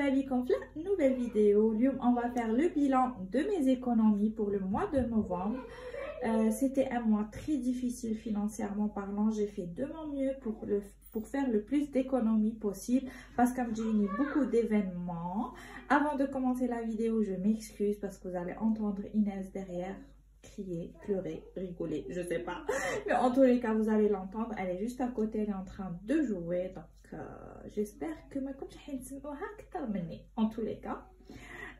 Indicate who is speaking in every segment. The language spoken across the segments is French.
Speaker 1: مرحبا بكم في nouvelle vidéo. اليوم on va faire le bilan de mes économies pour le mois de novembre. C'était un mois très difficile financièrement parlant. J'ai fait de mon mieux pour faire le plus d'économies possible parce que j'ai eu beaucoup d'événements. Avant de commencer la vidéo, je m'excuse parce que vous allez entendre Inès derrière crier, pleurer, rigoler, je sais pas. Mais en tous les cas, vous allez l'entendre. Elle est juste à côté, elle est en train de jouer. Donc, j'espère que ma en tous les cas.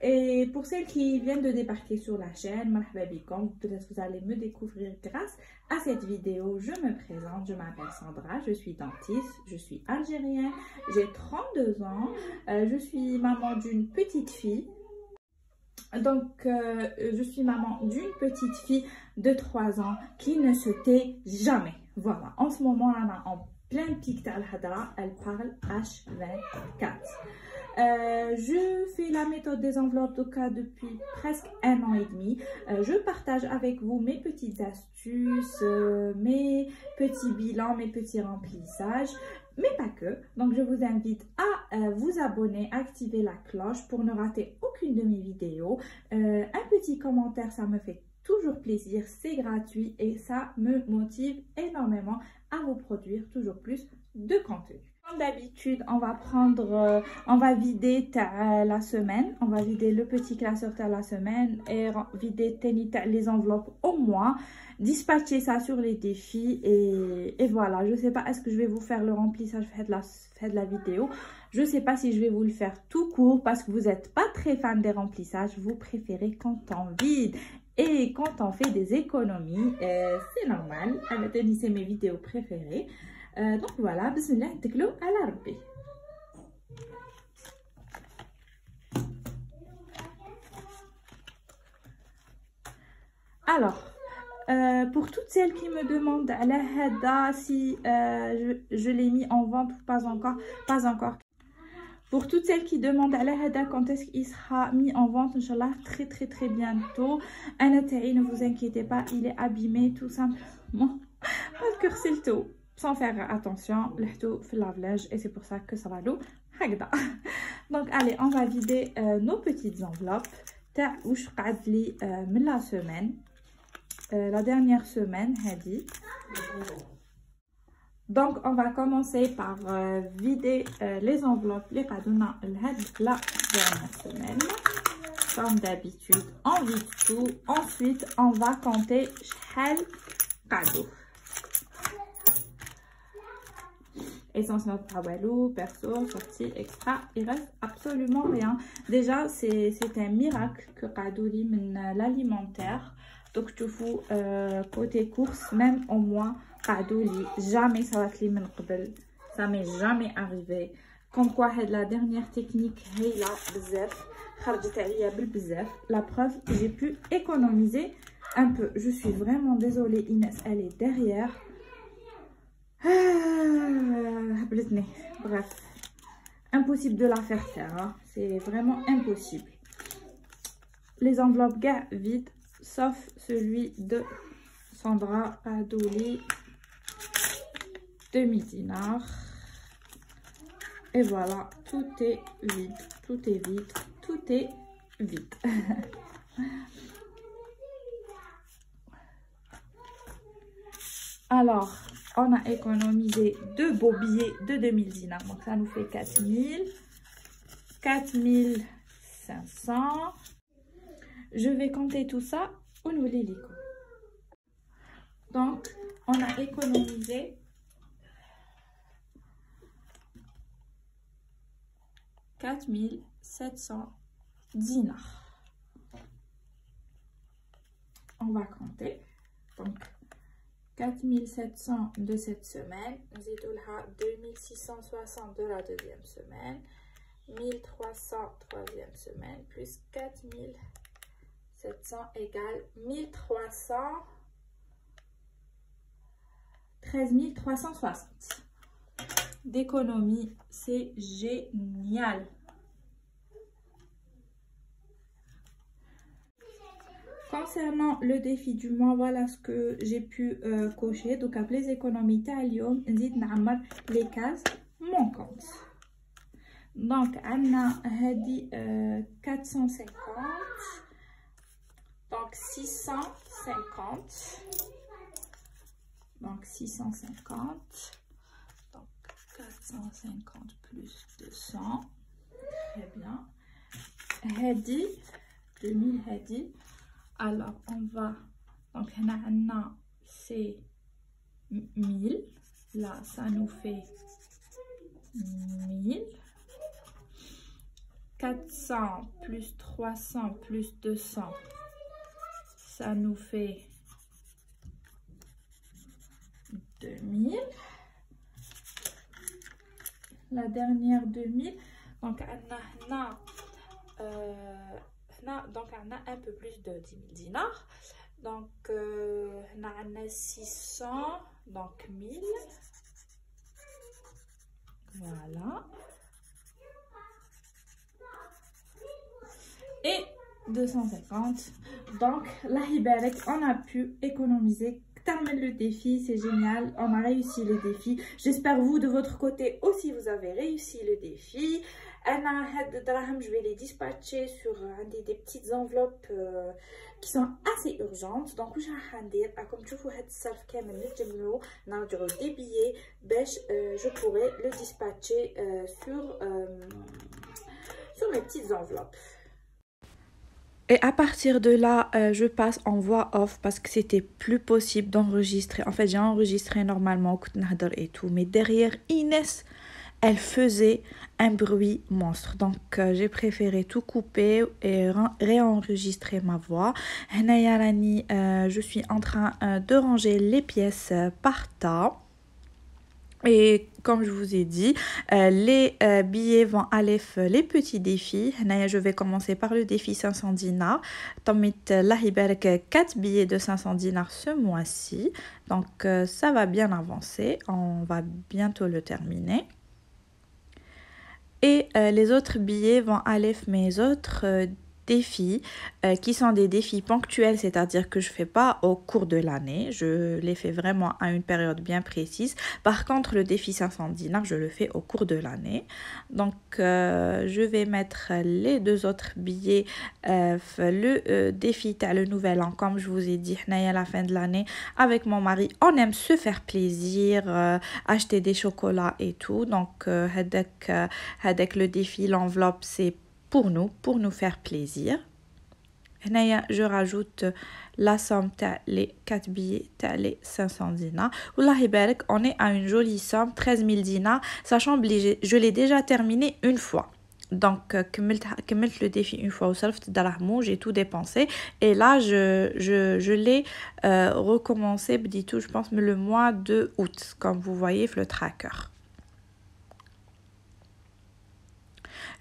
Speaker 1: Et pour celles qui viennent de débarquer sur la chaîne, peut-être que vous allez me découvrir grâce à cette vidéo. Je me présente, je m'appelle Sandra, je suis dentiste, je suis algérienne, j'ai 32 ans, je suis maman d'une petite fille. Donc, je suis maman d'une petite fille de 3 ans qui ne se tait jamais. Voilà, en ce moment, elle est en plein pic d'Al-Hadra, elle parle H24. Je fais la méthode des enveloppes d'Oka depuis presque 1 an et demi. Je partage avec vous mes petites astuces, mes petits bilans, mes petits remplissages, mais pas que. Donc je vous invite à vous abonner, activer la cloche pour ne rater aucune de mes vidéos. Un petit commentaire, ça me fait toujours plaisir, c'est gratuit et ça me motive énormément à vous produire toujours plus de contenu. Comme d'habitude, on va vider la semaine, on va vider le petit classeur de la semaine et vider les enveloppes au mois, dispatcher ça sur les défis et voilà. Je sais pas, est-ce que je vais vous faire le remplissage de la vidéo. Je sais pas si je vais vous le faire tout court parce que vous n'êtes pas très fan des remplissages, vous préférez quand on vide. Et quand on fait des économies, c'est normal. C'est mes vidéos préférées. Donc voilà, bismillah, teklo ala rabbi. Alors, pour toutes celles qui me demandent à la hada si je l'ai mis en vente ou pas encore. Pour toutes celles qui demandent à la hada quand est-ce qu'il sera mis en vente, Inch'Allah, très bientôt. Anataï, ne vous inquiétez pas, il est abîmé tout simplement parce que c'est tout. Sans faire attention, le tout fait lavage et c'est pour ça que ça va l'eau. Donc allez, on va vider nos petites enveloppes. La semaine, la dernière semaine, Hadi. Donc on va commencer par vider les enveloppes les cadeaux la dernière semaine. Comme d'habitude, on vide tout. Ensuite, on va compter chaque cadeau. Essentiel Tawalou, perso, sortie, extra, il reste absolument rien. Déjà, c'est un miracle que Kadouli mène l'alimentaire. Donc, tu fous côté course, même au mois, Kadouli, jamais ça va te l'immense. Ça m'est jamais arrivé. Comme quoi, la dernière technique, la preuve, j'ai pu économiser un peu. Je suis vraiment désolée, Inès, elle est derrière. Bref, impossible de la faire taire, hein. C'est vraiment impossible. Les enveloppes gars vides, sauf celui de Sandra Adouli, 2000 dinars. Et voilà, tout est vide, tout est vide, tout est vide. Alors, on a économisé 2 beaux billets de 2000 dinars. Donc, ça nous fait 4000, 4500. Je vais compter tout ça au niveau des licots. Donc, on a économisé 4700 dinars. On va compter. Donc, 4700 de cette semaine, 2660 de la deuxième semaine, 1300 troisième semaine, plus 4700 égale 1300, 13 360 d'économie. C'est génial. Concernant le défi du mois, voilà ce que j'ai pu cocher. Donc, après les économies, les cases manquantes. Donc on a هذه 450 donc 650 donc 650 donc 450 plus 200 très bien هذه 2000 هذه alors on va donc هنا عندنا c'est 1000 là ça nous fait 1000 400 plus 300 plus 200 ça nous fait 2000 la dernière 2000 donc donc on a un peu plus de 10 000 dinars donc on a 600 donc 1000 voilà et 250 donc là on a pu économiser. Termine le défi, c'est génial, on a réussi le défi. J'espère vous de votre côté aussi vous avez réussi le défi. Je vais les dispatcher sur des petites enveloppes qui sont assez urgentes. Donc je vais comme tu vois des billets, je pourrai le dispatcher sur mes petites enveloppes. Et à partir de là, je passe en voix off parce que c'était plus possible d'enregistrer. En fait, j'ai enregistré normalement et tout, mais derrière Inès, elle faisait un bruit monstre. Donc, j'ai préféré tout couper et réenregistrer ma voix. Je suis en train de ranger les pièces par tas. Et comme je vous ai dit, les billets vont aller faire les petits défis. Je vais commencer par le défi 500 dinars. Tomit lahiberk 4 billets de 500 dinars ce mois-ci. Donc ça va bien avancer. On va bientôt le terminer. Et les autres billets vont aller faire mes autres défis qui sont des défis ponctuels, c'est-à-dire que je fais pas au cours de l'année, je les fais vraiment à une période bien précise. Par contre, le défi 500 dinars, je le fais au cours de l'année. Donc je vais mettre les deux autres billets le défi à le nouvel an. Comme je vous ai dit, à la fin de l'année avec mon mari, on aime se faire plaisir, acheter des chocolats et tout. Donc avec le défi, l'enveloppe, c'est pour nous faire plaisir. Je rajoute la somme les 4 billets les 500 dinars. On est à une jolie somme, 13 000 dinars, sachant que je l'ai déjà terminé une fois. Donc, le défi une fois au j'ai tout dépensé. Et là, je l'ai recommencé, je pense, le mois de août, comme vous voyez, le tracker.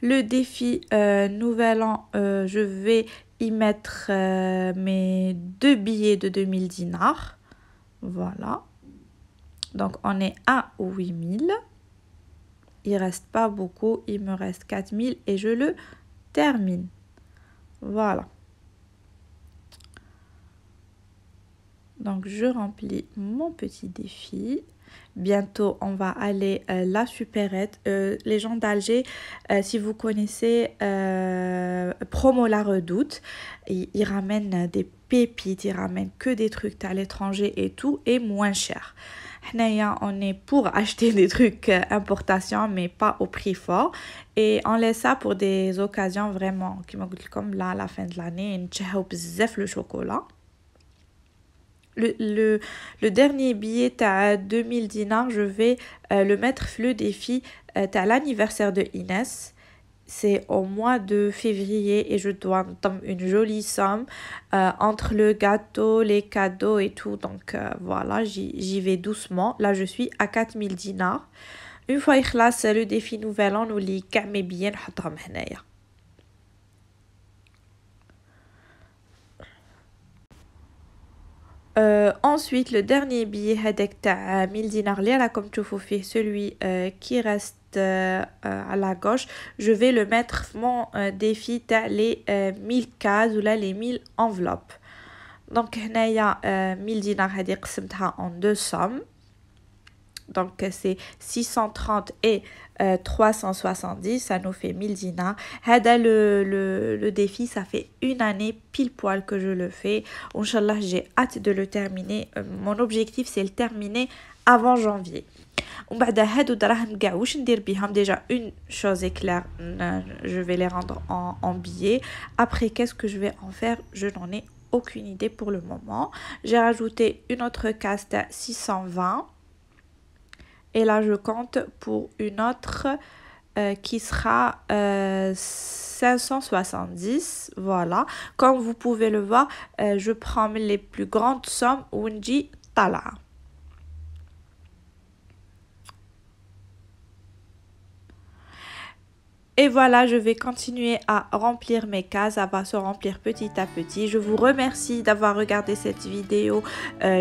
Speaker 1: Le défi nouvel an, je vais y mettre mes 2 billets de 2000 dinars. Voilà. Donc, on est à 8000. Il reste pas beaucoup. Il me reste 4000 et je le termine. Voilà. Donc, je remplis mon petit défi. Bientôt, on va aller la supérette. Les gens d'Alger, si vous connaissez Promo La Redoute, ils ramènent des pépites, ils ramènent que des trucs à l'étranger et tout, et moins cher. On est pour acheter des trucs importation, mais pas au prix fort. Et on laisse ça pour des occasions vraiment, comme là, à la fin de l'année, le chocolat. Le dernier billet à 2000 dinars, je vais le mettre le défi à l'anniversaire de Inès. C'est au mois de février et je dois une jolie somme entre le gâteau, les cadeaux et tout. Donc voilà, j'y vais doucement. Là, je suis à 4000 dinars. Une fois que le défi nouvel an, nous les mes billets. Ensuite, le dernier billet هذاك تاع 1000 dinars là comme tu vois celui qui reste à la gauche, je vais le mettre mon défi تاع les 1000 cases ou là les 1000 enveloppes. Donc هنايا 1000 dinars هذه قسمتها en deux sommes. donc c'est 630 et 370, ça nous fait 1000 dinars. Le défi, ça fait une année pile poil que je le fais. Inch'Allah, j'ai hâte de le terminer. Mon objectif, c'est le terminer avant janvier. Déjà, une chose est claire, je vais les rendre en billets. Après, qu'est-ce que je vais en faire? Je n'en ai aucune idée pour le moment. J'ai rajouté une autre caste à 620. Et là, je compte pour une autre qui sera 570. Voilà. Comme vous pouvez le voir, je prends les plus grandes sommes. Wunji Tala. Et voilà, je vais continuer à remplir mes cases, ça va se remplir petit à petit. Je vous remercie d'avoir regardé cette vidéo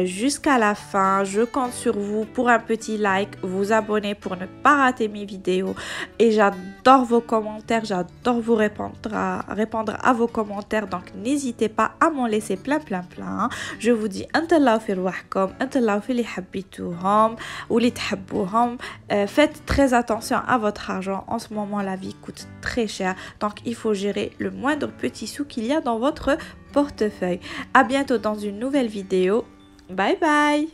Speaker 1: jusqu'à la fin. Je compte sur vous pour un petit like, vous abonner pour ne pas rater mes vidéos. Et j'adore vos commentaires, j'adore vous répondre à vos commentaires. Donc n'hésitez pas à m'en laisser plein. Je vous dis Intallahu fi rwahkom, Intallahu fi li habbituhom ou li thabbuhom. Faites très attention à votre argent. En ce moment, la vie coûte très cher, donc il faut gérer le moindre petit sou qu'il y a dans votre portefeuille. À bientôt dans une nouvelle vidéo. Bye bye.